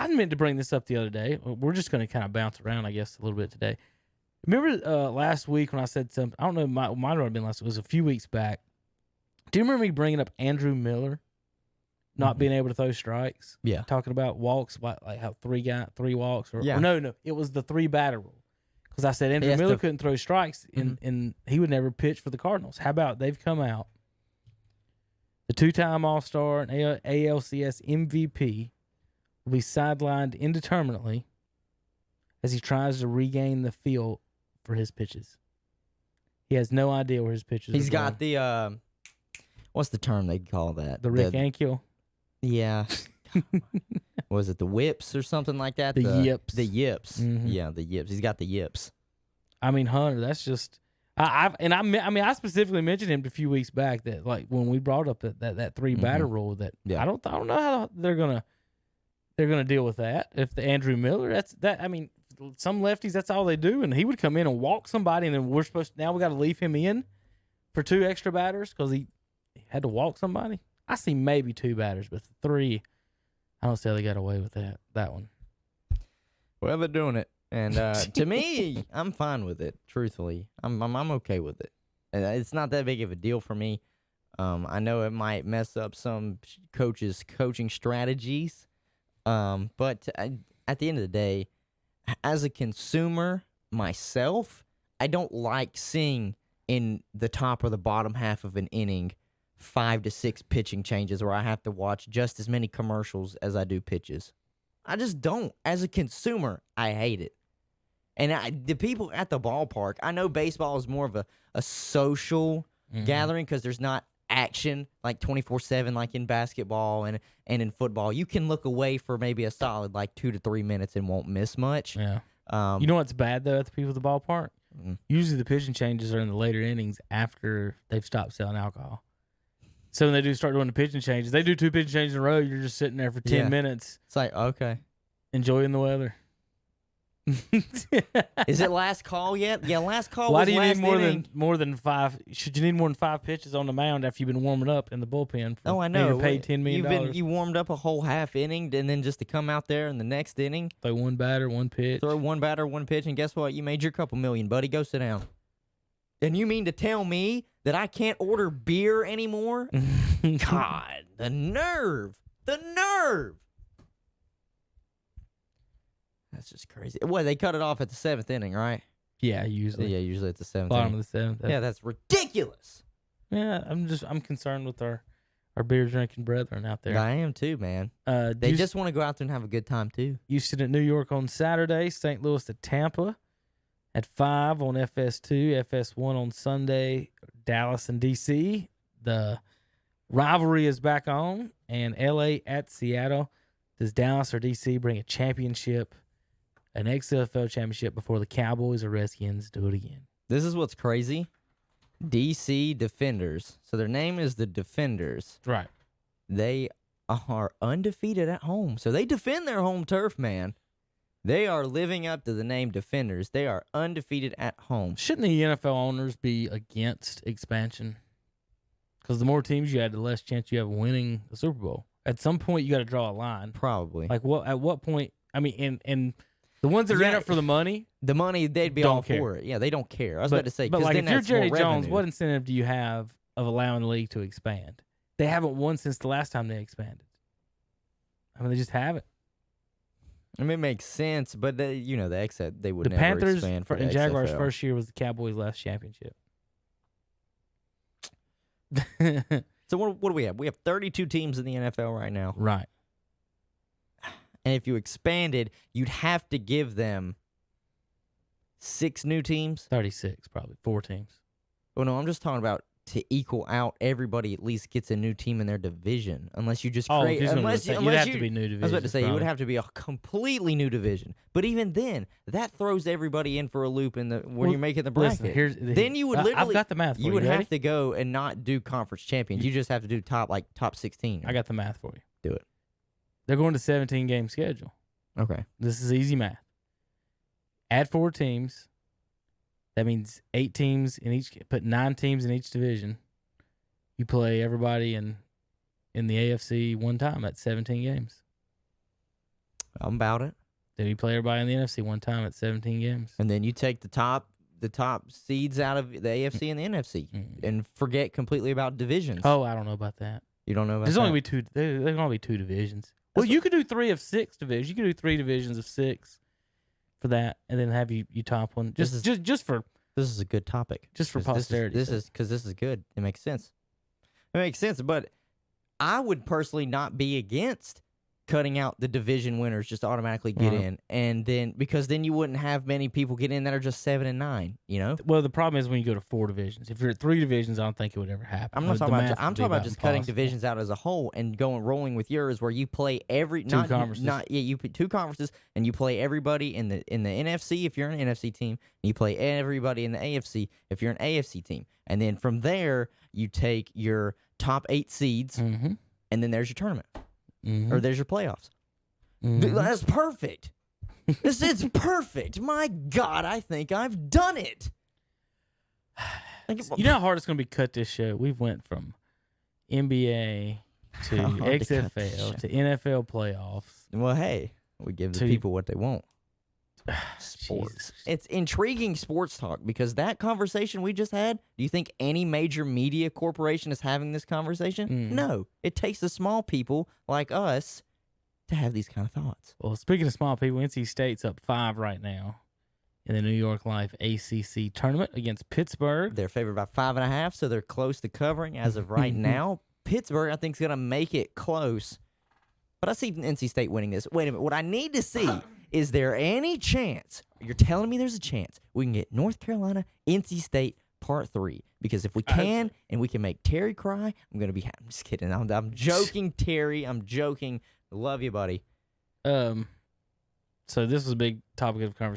I meant to bring this up the other day. We're just going to kind of bounce around, I guess, a little bit today. Remember last week when I said something? I don't know. Might have been last. It was a few weeks back. Do you remember me bringing up Andrew Miller not being able to throw strikes? Yeah. Talking about walks, like how three walks, or Yeah. or no, it was the 3-batter rule. Because I said Andrew Miller couldn't throw strikes, and he would never pitch for the Cardinals. How about they've come out? The 2-time All-Star and ALCS MVP will be sidelined indeterminately as he tries to regain the feel for his pitches. He has no idea where his pitches are He's going. got the, what's the term they'd call that? The Rick Ankiel? Yeah. Was it the whips or something like that? The yips. The yips. Mhm. Yeah, the yips. He's got the yips. I mean, Hunter, that's just... I specifically mentioned him a few weeks back that, like, when we brought up that 3-batter rule, that I don't know how they're gonna deal with that. If the Andrew Miller, some lefties, that's all they do, and he would come in and walk somebody, and then we got to leave him in for 2 extra batters because he had to walk somebody. I see maybe 2 batters, but 3, I don't see how they got away with that one. Well, they're doing it. And to me, I'm fine with it. Truthfully, I'm okay with it. And it's not that big of a deal for me. I know it might mess up some coaches' coaching strategies, but at the end of the day, as a consumer myself, I don't like seeing in the top or the bottom half of an inning 5 to 6 pitching changes where I have to watch just as many commercials as I do pitches. I just don't. As a consumer, I hate it. And the people at the ballpark, I know baseball is more of a social gathering because there's not action like 24/7 like in basketball and in football. You can look away for maybe a solid like 2 to 3 minutes and won't miss much. Yeah. You know what's bad, though, at the people at the ballpark? Usually the pitching changes are in the later innings after they've stopped selling alcohol. So when they do start doing the pitching changes, they do 2 pitching changes in a row. You're just sitting there for 10 minutes. It's like, okay. Enjoying the weather. Is it last call yet? Yeah, last call Why was do you last need more than 5? Should you need more than 5 pitches on the mound after you've been warming up in the bullpen? Oh, I know. You're paid $10 million. You warmed up a whole half inning, and then just to come out there in the next inning, Throw 1 batter, 1 pitch. throw 1 batter, 1 pitch, and guess what? You made your couple million, buddy. Go sit down. And you mean to tell me that I can't order beer anymore? God, the nerve. The nerve. That's just crazy. Well, they cut it off at the 7th inning, right? Yeah, usually. Yeah, usually at the 7th Bottom inning. of the 7th. Yeah, that's ridiculous. Yeah, I'm concerned with our beer drinking brethren out there. I am too, man. They just want to go out there and have a good time too. Houston at New York on Saturday, St. Louis at Tampa at 5 on FS2, FS1 on Sunday, Dallas and DC. The rivalry is back on, and LA at Seattle. Does Dallas or DC bring a championship, an XFL championship, before the Cowboys or Redskins do it again? This is what's crazy. DC Defenders. So their name is the Defenders. Right. They are undefeated at home. So they defend their home turf, man. They are living up to the name Defenders. They are undefeated at home. Shouldn't the NFL owners be against expansion? Because the more teams you add, the less chance you have of winning the Super Bowl. At some point, you got to draw a line. Probably. Like at what point? I mean, and the ones that are in it for the money, they'd be all for it. Yeah, they don't care. I was about to say, but like if you're Jerry Jones, revenue. what incentive do you have of allowing the league to expand? They haven't won since the last time they expanded. I mean, they just haven't. I mean, it makes sense, but they would The never Panthers expand for and the Jaguars' XFL. first year was the Cowboys' last championship. So what do we have? We have 32 teams in the NFL right now. Right. And if you expanded, you'd have to give them 6 new teams. 36, probably 4 teams. Well, no, I'm just talking about to equal out. Everybody at least gets a new team in their division, unless you just create. You'd have to be new division. I was about to say it would have to be a completely new division. But even then, that throws everybody in for a loop when you're making the bracket. Listen, then you would literally. I've got the math for you. You would ready? have to go and not do conference champions. You just have to do top 16. I got the math for you. Do it. They're going to 17-game schedule. Okay. This is easy math. Add 4 teams. That means 8 teams in each. Put 9 teams in each division. You play everybody in the AFC one time. That's 17 games. I'm about it. Did he play everybody in the NFC one time at 17 games? And then you take the top seeds out of the AFC and the NFC and forget completely about divisions. Oh, I don't know about that. You don't know about There's that? only be two. There can only be 2 divisions. Well, you could do 3 of 6 divisions. You could do 3 divisions of 6 for that, and then have you top one. Just for this is a good topic. Just for posterity. This is good. It makes sense. It makes sense, but I would personally not be against cutting out the division winners just automatically get in, and then because then you wouldn't have many people get in that are just 7 and 9. You know. Well, the problem is when you go to 4 divisions. If you're at 3 divisions, I don't think it would ever happen. I'm not talking about. I'm talking about just cutting divisions out as a whole and rolling with yours, where you play every two conferences. You put 2 conferences and you play everybody in the NFC if you're an NFC team, and you play everybody in the AFC if you're an AFC team, and then from there you take your top 8 seeds, and then there's your tournament. Or there's your playoffs. That's perfect. It's perfect. My God, I think I've done it. You know how hard it's going to be to cut this show? We've went from NBA to XFL to NFL playoffs. Well, hey, we give the people what they want. Sports. Jesus. It's intriguing sports talk because that conversation we just had, do you think any major media corporation is having this conversation? No. It takes the small people like us to have these kind of thoughts. Well, speaking of small people, NC State's up 5 right now in the New York Life ACC tournament against Pittsburgh. They're favored by 5.5, so they're close to covering as of right now. Pittsburgh, I think, is going to make it close. But I see NC State winning this. Wait a minute. What I need to see, is there any chance, you're telling me there's a chance, we can get North Carolina, NC State, Part 3? Because if we can, and we can make Terry cry, I'm going to be happy. I'm just kidding. I'm joking, Terry. I'm joking. Love you, buddy. So this was a big topic of conversation.